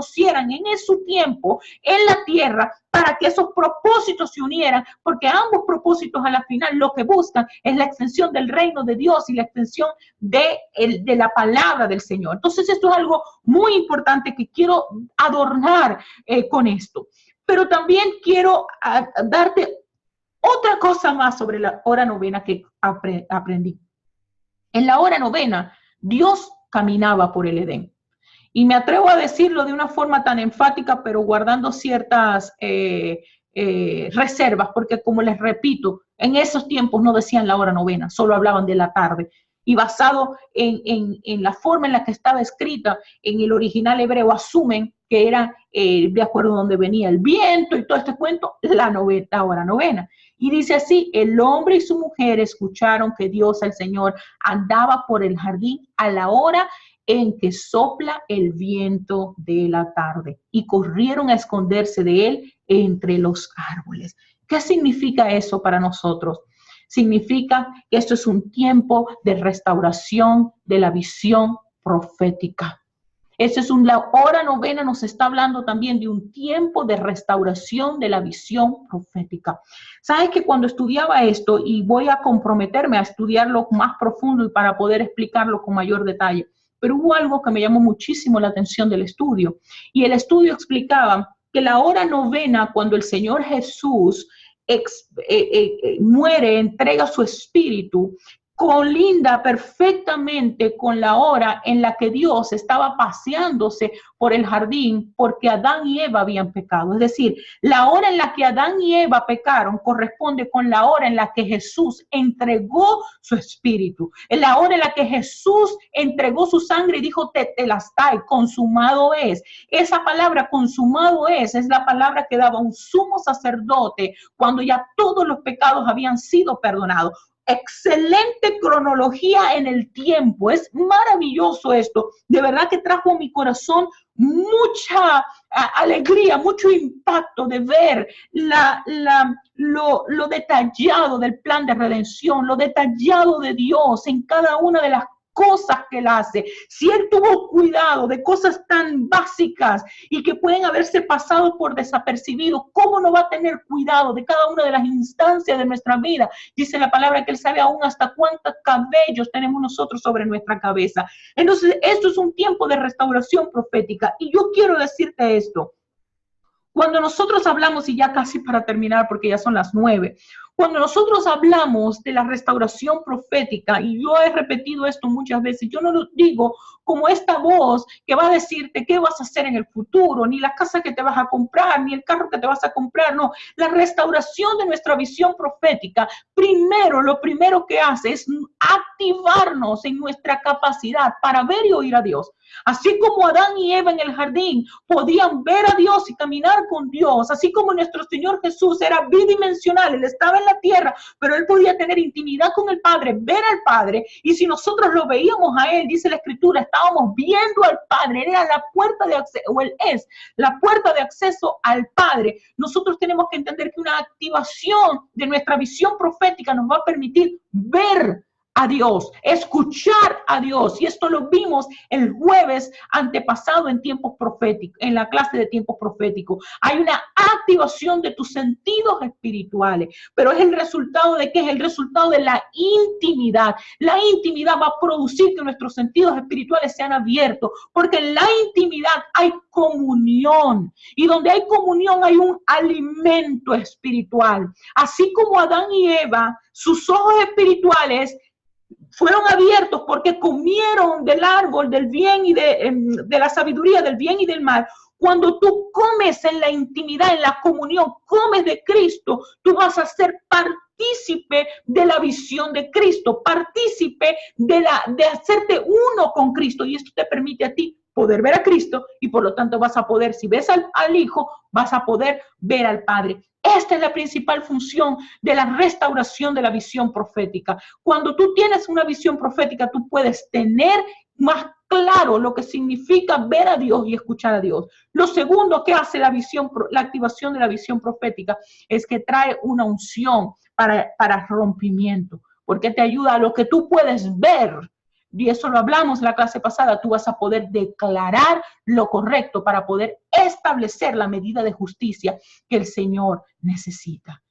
[SPEAKER 1] en su tiempo en la tierra para que esos propósitos se unieran, porque ambos propósitos a la final lo que buscan es la extensión del reino de Dios y la extensión de la palabra del Señor. Entonces esto es algo muy importante que quiero adornar con esto. Pero también quiero darte otra cosa más sobre la hora novena que aprendí. En la hora novena, Dios caminaba por el Edén. Y me atrevo a decirlo de una forma tan enfática, pero guardando ciertas reservas, porque como les repito, en esos tiempos no decían la hora novena, solo hablaban de la tarde. Y basado en la forma en la que estaba escrita en el original hebreo, asumen que era de acuerdo a donde venía el viento y todo este cuento, la hora novena. Y dice así: el hombre y su mujer escucharon que Dios, el Señor, andaba por el jardín a la hora en que sopla el viento de la tarde, y corrieron a esconderse de él entre los árboles. ¿Qué significa eso para nosotros? Significa que esto es un tiempo de restauración de la visión profética. La hora novena nos está hablando también de un tiempo de restauración de la visión profética. ¿Sabes que cuando estudiaba esto, y voy a comprometerme a estudiarlo más profundo y para poder explicarlo con mayor detalle, pero hubo algo que me llamó muchísimo la atención del estudio, y el estudio explicaba que la hora novena, cuando el Señor Jesús muere, entrega su espíritu, colinda perfectamente con la hora en la que Dios estaba paseándose por el jardín porque Adán y Eva habían pecado. Es decir, la hora en la que Adán y Eva pecaron corresponde con la hora en la que Jesús entregó su espíritu. En la hora en la que Jesús entregó su sangre y dijo, tetelestai, consumado es. Esa palabra consumado es la palabra que daba un sumo sacerdote cuando ya todos los pecados habían sido perdonados. Excelente cronología en el tiempo. Es maravilloso esto. De verdad que trajo a mi corazón mucha alegría, mucho impacto de ver lo detallado del plan de redención, lo detallado de Dios en cada una de las cosas que él hace. Si él tuvo cuidado de cosas tan básicas y que pueden haberse pasado por desapercibido, ¿cómo no va a tener cuidado de cada una de las instancias de nuestra vida? Dice la palabra que él sabe aún hasta cuántos cabellos tenemos nosotros sobre nuestra cabeza. Entonces, esto es un tiempo de restauración profética. Y yo quiero decirte esto. Cuando nosotros hablamos, y ya casi para terminar porque ya son las 9, cuando nosotros hablamos de la restauración profética, y yo he repetido esto muchas veces, yo no lo digo como esta voz que va a decirte qué vas a hacer en el futuro, ni la casa que te vas a comprar, ni el carro que te vas a comprar, no. La restauración de nuestra visión profética, lo primero que hace es activarnos en nuestra capacidad para ver y oír a Dios. Así como Adán y Eva en el jardín podían ver a Dios y caminar con Dios, así como nuestro Señor Jesús era bidimensional, él estaba en la tierra, pero él podía tener intimidad con el Padre, ver al Padre, y si nosotros lo veíamos a él, dice la Escritura, estábamos viendo al Padre, él era la puerta de acceso, o él es la puerta de acceso al Padre. Nosotros tenemos que entender que una activación de nuestra visión profética nos va a permitir ver a Dios, escuchar a Dios. Y esto lo vimos el jueves antepasado en tiempos proféticos, en la clase de tiempos proféticos. Hay una activación de tus sentidos espirituales, pero es el resultado de ¿qué? Es el resultado de la intimidad. La intimidad va a producir que nuestros sentidos espirituales sean abiertos, porque en la intimidad hay comunión, y donde hay comunión hay un alimento espiritual. Así como Adán y Eva, sus ojos espirituales fueron abiertos porque comieron del árbol del bien y de la sabiduría, del bien y del mal. Cuando tú comes en la intimidad, en la comunión, comes de Cristo, tú vas a ser partícipe de la visión de Cristo, partícipe de hacerte uno con Cristo, y esto te permite a ti poder ver a Cristo, y por lo tanto vas a poder, si ves al Hijo, vas a poder ver al Padre. Esta es la principal función de la restauración de la visión profética. Cuando tú tienes una visión profética, tú puedes tener más claro lo que significa ver a Dios y escuchar a Dios. Lo segundo que hace la activación de la visión profética es que trae una unción para rompimiento, porque te ayuda a lo que tú puedes ver. Y eso lo hablamos en la clase pasada. Tú vas a poder declarar lo correcto para poder establecer la medida de justicia que el Señor necesita.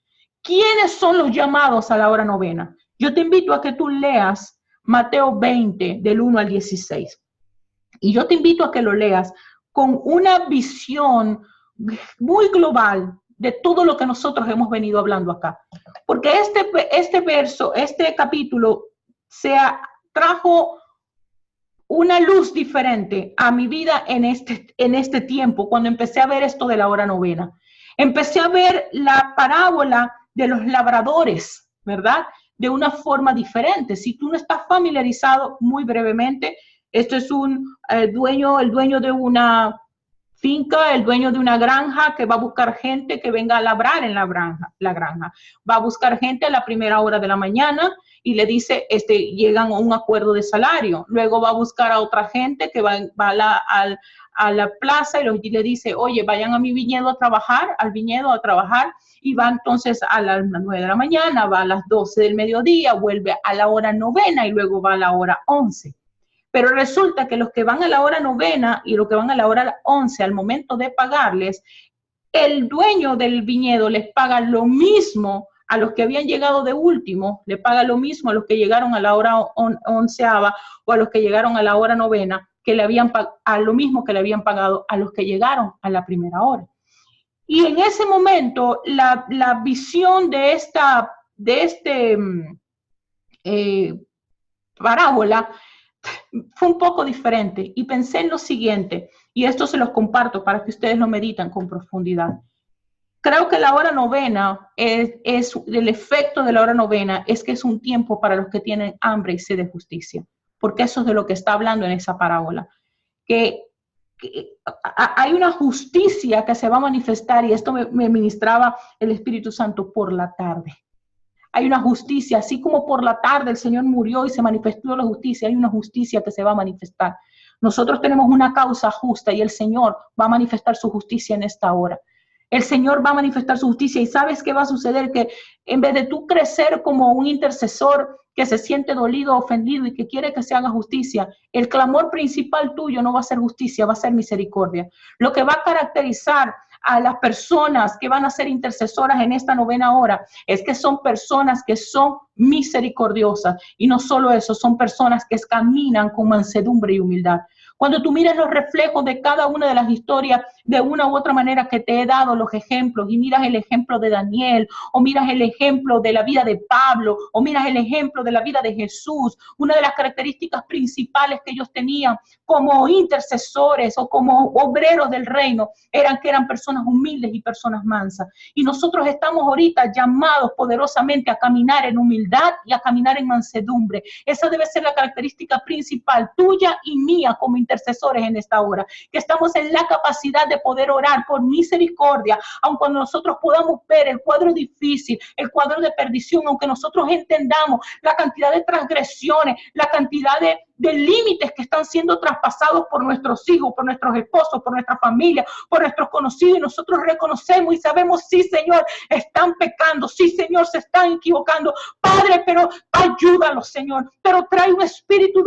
[SPEAKER 1] ¿Quiénes son los llamados a la hora novena? Yo te invito a que tú leas Mateo 20, del 1 al 16. Y yo te invito a que lo leas con una visión muy global de todo lo que nosotros hemos venido hablando acá. Porque este capítulo trajo una luz diferente a mi vida en este tiempo, cuando empecé a ver esto de la hora novena. Empecé a ver la parábola de los labradores, ¿verdad? De una forma diferente. Si tú no estás familiarizado, muy brevemente, esto es el dueño de una finca, el dueño de una granja que va a buscar gente que venga a labrar en la granja. Va a buscar gente a la primera hora de la mañana y le dice, llegan a un acuerdo de salario. Luego va a buscar a otra gente que va a la plaza y le dice, oye, vayan a mi viñedo a trabajar, y va entonces a las 9 de la mañana, va a las 12 del mediodía, vuelve a la hora novena y luego va a la hora 11. Pero resulta que los que van a la hora novena y los que van a la hora 11, al momento de pagarles, el dueño del viñedo les paga lo mismo a los que habían llegado de último, le paga lo mismo a los que llegaron a la hora 11 o a los que llegaron a la hora novena, que le habían a lo mismo que le habían pagado a los que llegaron a la primera hora. Y en ese momento, la visión de esta parábola fue un poco diferente, y pensé en lo siguiente, y esto se los comparto para que ustedes lo meditan con profundidad. Creo que la hora novena el efecto de la hora novena es que es un tiempo para los que tienen hambre y sed de justicia, porque eso es de lo que está hablando en esa parábola, que hay una justicia que se va a manifestar, y esto me ministraba el Espíritu Santo por la tarde. Hay una justicia, así como por la tarde el Señor murió y se manifestó la justicia, hay una justicia que se va a manifestar. Nosotros tenemos una causa justa y el Señor va a manifestar su justicia en esta hora. El Señor va a manifestar su justicia, y ¿sabes qué va a suceder? Que en vez de tú crecer como un intercesor que se siente dolido, ofendido y que quiere que se haga justicia, el clamor principal tuyo no va a ser justicia, va a ser misericordia. Lo que va a caracterizar a las personas que van a ser intercesoras en esta novena hora es que son personas que son misericordiosas, y no solo eso, son personas que caminan con mansedumbre y humildad. Cuando tú miras los reflejos de cada una de las historias, de una u otra manera que te he dado los ejemplos, y miras el ejemplo de Daniel, o miras el ejemplo de la vida de Pablo, o miras el ejemplo de la vida de Jesús, una de las características principales que ellos tenían como intercesores o como obreros del reino eran que eran personas humildes y personas mansas. Y nosotros estamos ahorita llamados poderosamente a caminar en humildad, humildad y a caminar en mansedumbre. Esa debe ser la característica principal tuya y mía como intercesores en esta hora, que estamos en la capacidad de poder orar por misericordia, aun cuando nosotros podamos ver el cuadro difícil, el cuadro de perdición, aunque nosotros entendamos la cantidad de transgresiones, la cantidad de límites que están siendo traspasados por nuestros hijos, por nuestros esposos, por nuestra familia, por nuestros conocidos, y nosotros reconocemos y sabemos, sí, Señor, están pecando, sí, Señor, se están equivocando, Padre, pero ayúdalos, Señor, pero trae un espíritu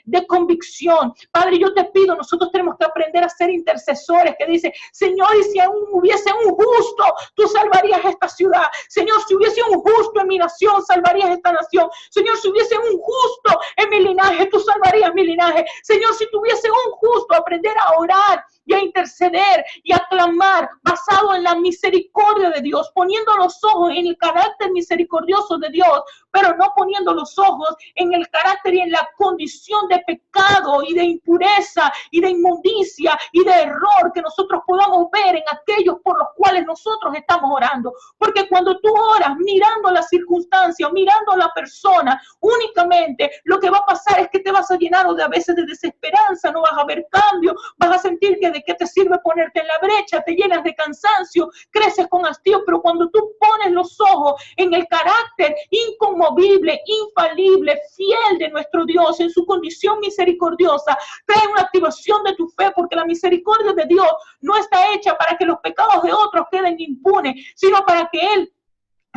[SPEAKER 1] de convicción. Padre, yo te pido, nosotros tenemos que aprender a ser intercesores, que dice, Señor, y si aún hubiese un justo, tú salvarías esta ciudad. Señor, si hubiese un justo en mi nación, salvarías esta nación. Señor, si hubiese un justo en mi linaje, tú salvarías mi linaje. Señor, si tuviese un justo, aprender a orar y a interceder y a clamar basado en la misericordia de Dios, poniendo los ojos en el carácter misericordioso de Dios, pero no poniendo los ojos en el carácter y en la condición de pecado y de impureza y de inmundicia y de error que nosotros podamos ver en aquellos por los cuales nosotros estamos orando. Porque cuando tú oras mirando la circunstancia o mirando a la persona únicamente, lo que va a pasar es que te vas a llenar a veces de desesperanza, no vas a ver cambio, vas a sentir que de qué te sirve ponerte en la brecha, te llenas de cansancio, creces con hastío, pero cuando tú pones los ojos en el carácter inconmovible, infalible, fiel de nuestro Dios, en su condición misericordiosa, trae una activación de tu fe, porque la misericordia de Dios no está hecha para que los pecados de otros queden impunes, sino para que Él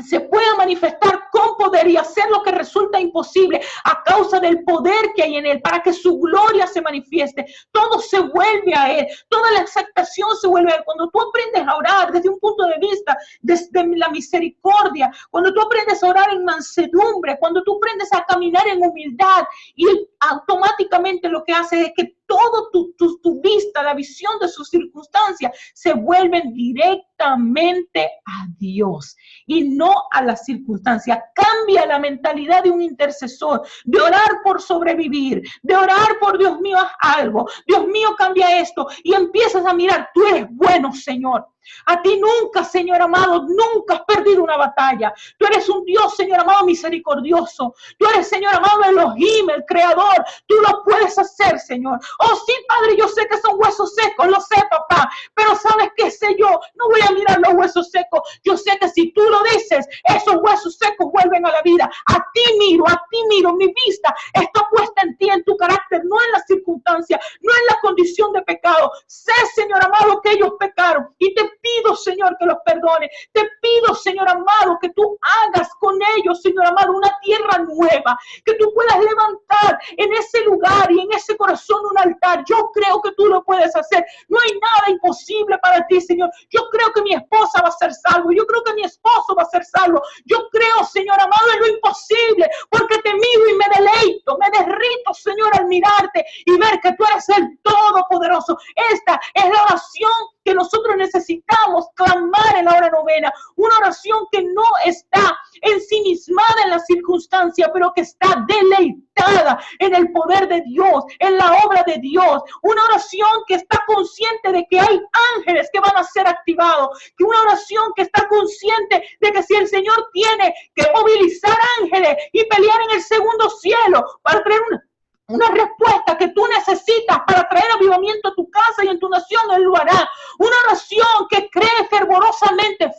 [SPEAKER 1] se pueda manifestar con poder y hacer lo que resulta imposible a causa del poder que hay en Él, para que su gloria se manifieste. Todo se vuelve a Él, toda la exaltación se vuelve a Él. Cuando tú aprendes a orar desde un punto de vista, desde la misericordia, cuando tú aprendes a orar en mansedumbre, cuando tú aprendes a caminar en humildad, y Él automáticamente lo que hace es que todo tu vista, la visión de sus circunstancias se vuelven directamente a Dios y no a las circunstancias. Cambia la mentalidad de un intercesor, de orar por sobrevivir, de orar por Dios mío, haz algo, Dios mío, cambia esto, y empiezas a mirar, tú eres bueno, Señor. A ti nunca, Señor amado, nunca has perdido una batalla. Tú eres un Dios, Señor amado, misericordioso. Tú eres, Señor amado, Elohim, el Creador. Tú lo puedes hacer, Señor. Oh, sí, Padre, yo sé que son huesos secos, lo sé, papá. Pero ¿sabes qué sé yo? No voy a mirar los huesos secos. Yo sé que si tú lo dices, esos huesos secos vuelven a la vida. A ti miro, mi vista está puesta en ti, en tu carácter, no en la circunstancia, no en la condición de pecado. Sé, Señor amado, que ellos pecaron y te pido, Señor, que los perdone. Te pido, Señor amado, que tú hagas con ellos, Señor amado, una tierra nueva, que tú puedas levantar en ese lugar y en ese corazón un altar. Yo creo que tú lo puedes hacer. No hay nada imposible para ti, Señor. Yo creo que mi esposa va a ser salvo. Yo creo que mi esposo va a ser salvo. Yo creo, Señor amado, en lo imposible, porque te miro y me deleito, me derrito, Señor, al mirarte y ver que tú eres el Todopoderoso. Esta es la oración que nosotros necesitamos clamar en la hora novena, una oración que no está ensimismada en la circunstancia, pero que está deleitada en el poder de Dios, en la obra de Dios, una oración que está consciente de que hay ángeles que van a ser activados, que una oración que está consciente de que si el Señor tiene que movilizar ángeles y pelear en el segundo cielo para traer una respuesta que tú necesitas para traer avivamiento a tu casa y en tu nación, Él lo hará. Una oración que cree fervorosamente,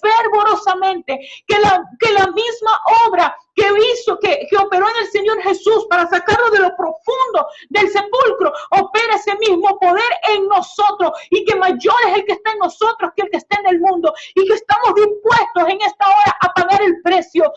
[SPEAKER 1] que la misma obra que hizo, que operó en el Señor Jesús para sacarlo de lo profundo del sepulcro, opera ese mismo poder en nosotros, y que mayor es el que está en nosotros que el que está en el mundo, y que estamos dispuestos en esta hora a pagar el precio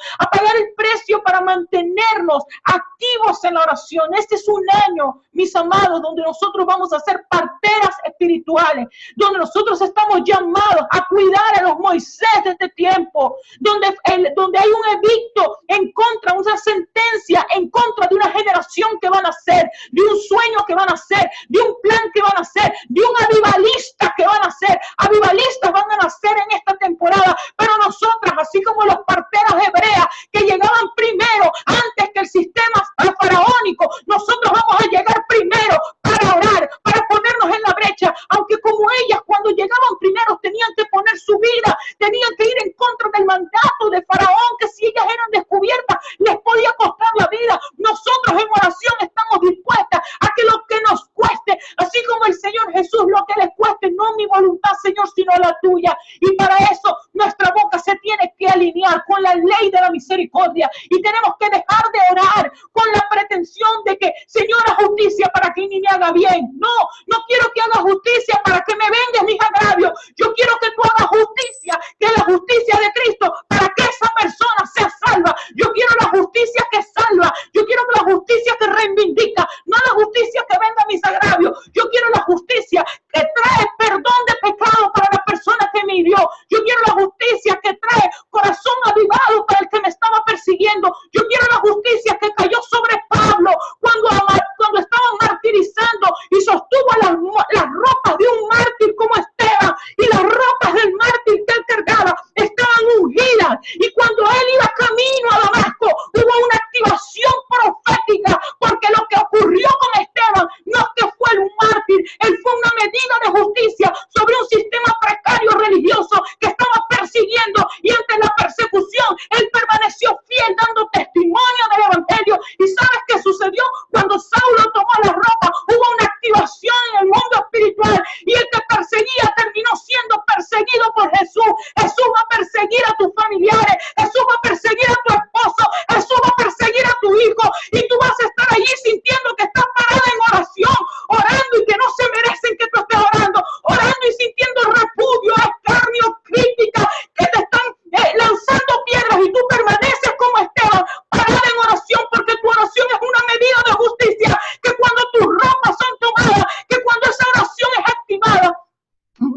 [SPEAKER 1] para mantenernos activos en la oración. Este es un año, mis amados, donde nosotros vamos a ser parteras espirituales, donde nosotros estamos llamados a cuidar a los Moisés de este tiempo, donde hay un edicto en contra, una sentencia en contra de una generación que van a ser, de un sueño que van a hacer, de un plan que van a hacer, de un avivalista que van a ser. Avivalistas van a nacer en esta temporada, pero nosotras, así como los parteras hebreas que llegaban primero antes que el sistema faraónico, nosotros vamos a llegar primero para orar, para ponernos en la brecha, aunque como ellas cuando llegaban primero tenían que poner su vida, tenían que ir en contra del mandato de Faraón, que si ellas eran descubiertas les Señor, sino a la tuya. Y para eso nuestra boca se tiene que alinear con la ley de la misericordia. Y tenemos que dejar de orar con la pretensión de que, Señor, haz justicia para que ni me haga bien. No, no quiero que haga justicia para que me vengan mis agravios. Yo quiero que tú hagas justicia, que es la justicia de Cristo, para que esa persona sea salva. Yo quiero la justicia que salva. Yo quiero la justicia que reivindica, no la justicia que venga mis agravios. Yo quiero la justicia que trae perdón de pecado para la persona que me hirió. Yo quiero la justicia que trae corazón avivado para el que me estaba persiguiendo. Yo quiero la justicia que cayó sobre Pablo cuando estaban martirizando y sostuvo las ropas de un mártir como Esteban, y las ropas del mártir que él cargaba estaban ungidas. Y cuando él iba camino a Damasco, hubo una activación profética, porque lo que ocurrió con Esteban no es que fue un mártir, él fue una medida de justicia sobre un sistema precario religioso que estaba persiguiendo, y ante la persecución él permaneció fiel dando testimonio del evangelio. ¿Y sabes qué sucedió? Cuando Saulo tomó la ropa, hubo una activación en el mundo espiritual, y el que perseguía terminó siendo perseguido por Jesús. Jesús va a perseguir a tus familiares, Jesús va a perseguir a tu esposo, Jesús va a perseguir a tu hijo, y tú vas a estar allí sintiendo que estás parada en oración, orando y que no se merecen que tú estés orando y sintiendo repudio, escarnio, crítica, que te están lanzando piedras, y tú permaneces como Esteban, parada en oración, porque tu oración es una medida de justicia, que cuando tus ropas son tomadas, que cuando esa oración es activada,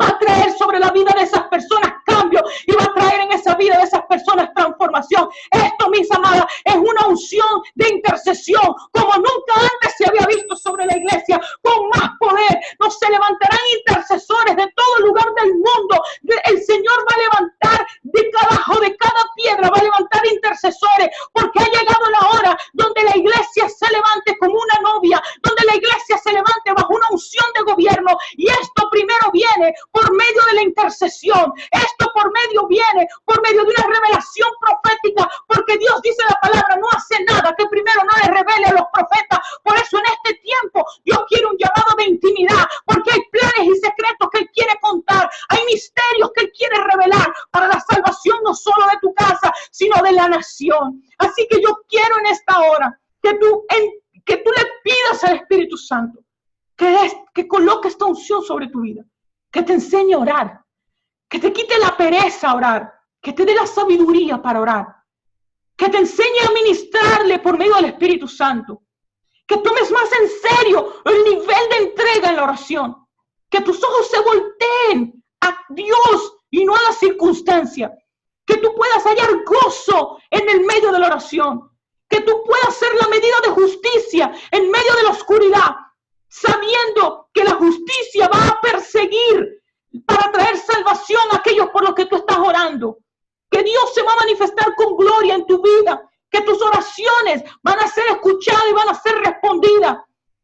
[SPEAKER 1] va a traer sobre la vida de esas personas cambio, y va a traer en esa vida de esas personas transformación. Esto, mis amadas, es una unción de intercesión como nunca antes se había visto sobre la iglesia, con más poder. Nos se levantarán intercesores de todo lugar del mundo. El Señor va a levantar debajo de cada piedra, va a levantar intercesores, porque ha llegado la hora donde la iglesia se levante como una novia, donde la iglesia se levante bajo una unción de gobierno. Y esto primero viene por medio de la intercesión. Esto viene por medio de una revelación profética, porque Dios dice la palabra, no hace nada que primero no le revele a los profetas. Por eso en este tiempo Dios quiere un llamado de intimidad, porque hay planes y secretos que Él quiere contar, hay misterios que Él quiere revelar para la salvación no solo de tu casa, sino de la nación. Así que yo quiero en esta hora que tú le pidas al Espíritu Santo que coloque esta unción sobre tu vida, que te enseñe a orar, que te quite la pereza a orar, que te dé la sabiduría para orar, que te enseñe a ministrarle por medio del Espíritu Santo, que tomes más en serio el nivel de entrega en la oración, que tus ojos se volteen a Dios y no a la circunstancia, que tú puedas hallar gozo en el medio de la oración, que tú puedas ser la medida de justicia en medio de la oscuridad, sabiendo que la justicia va a perseguir para traer salvación a aquellos por los que tú estás orando, que Dios se va a manifestar con gloria en tu vida, que tus oraciones van a ser escuchadas y van a ser respondidas,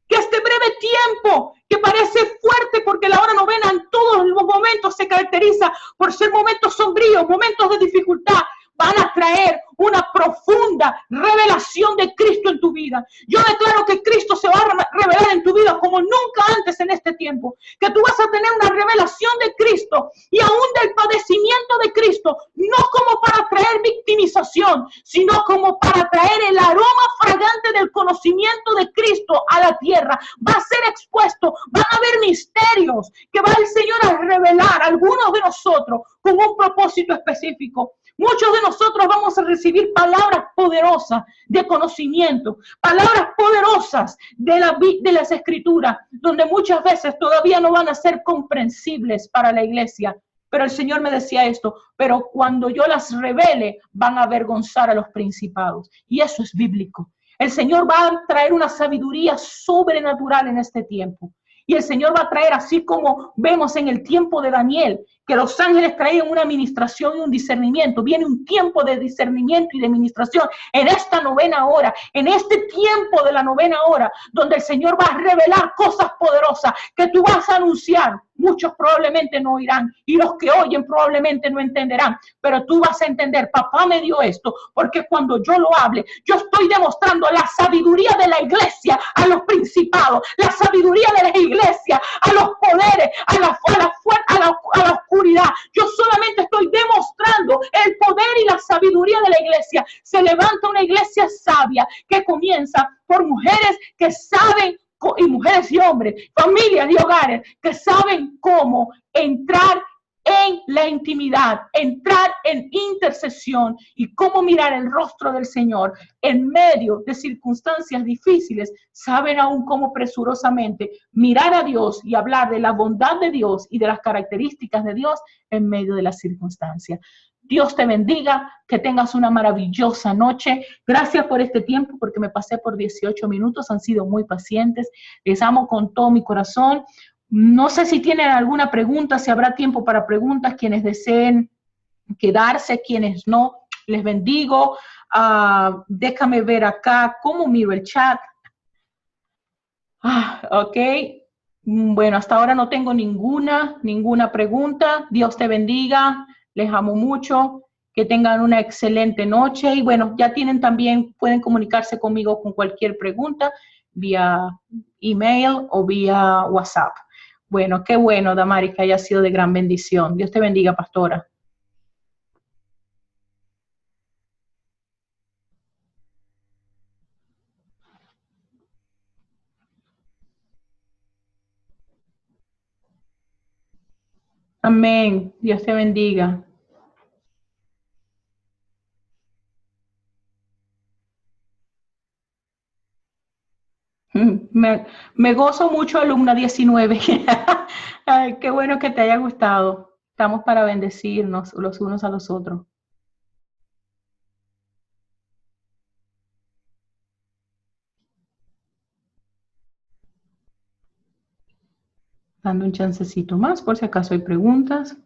[SPEAKER 1] que este breve tiempo que parece fuerte, porque la hora novena en todos los momentos se caracteriza por ser momentos sombríos, momentos de dificultad, van a traer una profunda revelación de Cristo en tu vida. Yo declaro que Cristo se va a revelar en tu vida como nunca antes en este tiempo, que tú vas a tener una revelación de Cristo y aún del padecimiento de Cristo, no como para traer victimización, sino como para traer el aroma fragante del conocimiento de Cristo a la tierra. Va a ser expuesto, van a haber misterios que va el Señor a revelar a algunos de nosotros con un propósito específico. Muchos de nosotros vamos a recibir palabras poderosas de conocimiento, palabras poderosas de las Escrituras, donde muchas veces todavía no van a ser comprensibles para la iglesia. Pero el Señor me decía esto, pero cuando yo las revele, van a avergonzar a los principados. Y eso es bíblico. El Señor va a traer una sabiduría sobrenatural en este tiempo. Y el Señor va a traer, así como vemos en el tiempo de Daniel, que los ángeles traían una administración y un discernimiento. Viene un tiempo de discernimiento y de administración en esta novena hora, en este tiempo de la novena hora, donde el Señor va a revelar cosas poderosas que tú vas a anunciar. muchos probablemente no oirán y los que oyen probablemente no entenderán, pero tú vas a entender, papá me dio esto, porque cuando yo lo hable, yo estoy demostrando la sabiduría de la iglesia a los principados, la sabiduría de la iglesia a los poderes, a la oscuridad. Yo solamente estoy demostrando el poder y la sabiduría de la iglesia. Se levanta una iglesia sabia que comienza por mujeres que saben, y mujeres y hombres, familias y hogares que saben cómo entrar en la intimidad, entrar en intercesión y cómo mirar el rostro del Señor en medio de circunstancias difíciles. Saben aún cómo presurosamente mirar a Dios y hablar de la bondad de Dios y de las características de Dios en medio de las circunstancias. Dios te bendiga, que tengas una maravillosa noche. Gracias por este tiempo, porque me pasé por 18 minutos, han sido muy pacientes. Les amo con todo mi corazón. No sé si tienen alguna pregunta, si habrá tiempo para preguntas, quienes deseen quedarse, quienes no, les bendigo. Déjame ver acá cómo miro el chat. Ok. Bueno, hasta ahora no tengo ninguna pregunta. Dios te bendiga. Les amo mucho, que tengan una excelente noche y bueno, ya tienen también, pueden comunicarse conmigo con cualquier pregunta vía email o vía WhatsApp. Bueno, qué bueno, Damaris, que haya sido de gran bendición. Dios te bendiga, pastora. Amén. Dios te bendiga. Me gozo mucho, alumna 19. Ay, qué bueno que te haya gustado. Estamos para bendecirnos los unos a los otros. Dando un chancecito más por si acaso hay preguntas.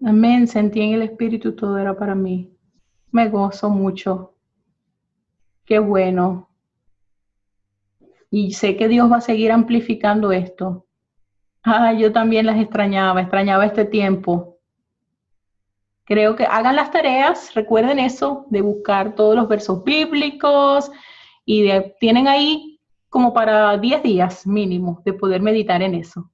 [SPEAKER 1] Amén, sentí en el Espíritu, todo era para mí. Me gozo mucho. Qué bueno. Y sé que Dios va a seguir amplificando esto. Yo también las extrañaba este tiempo. Creo que hagan las tareas, recuerden eso, de buscar todos los versos bíblicos y tienen ahí como para 10 días mínimo de poder meditar en eso.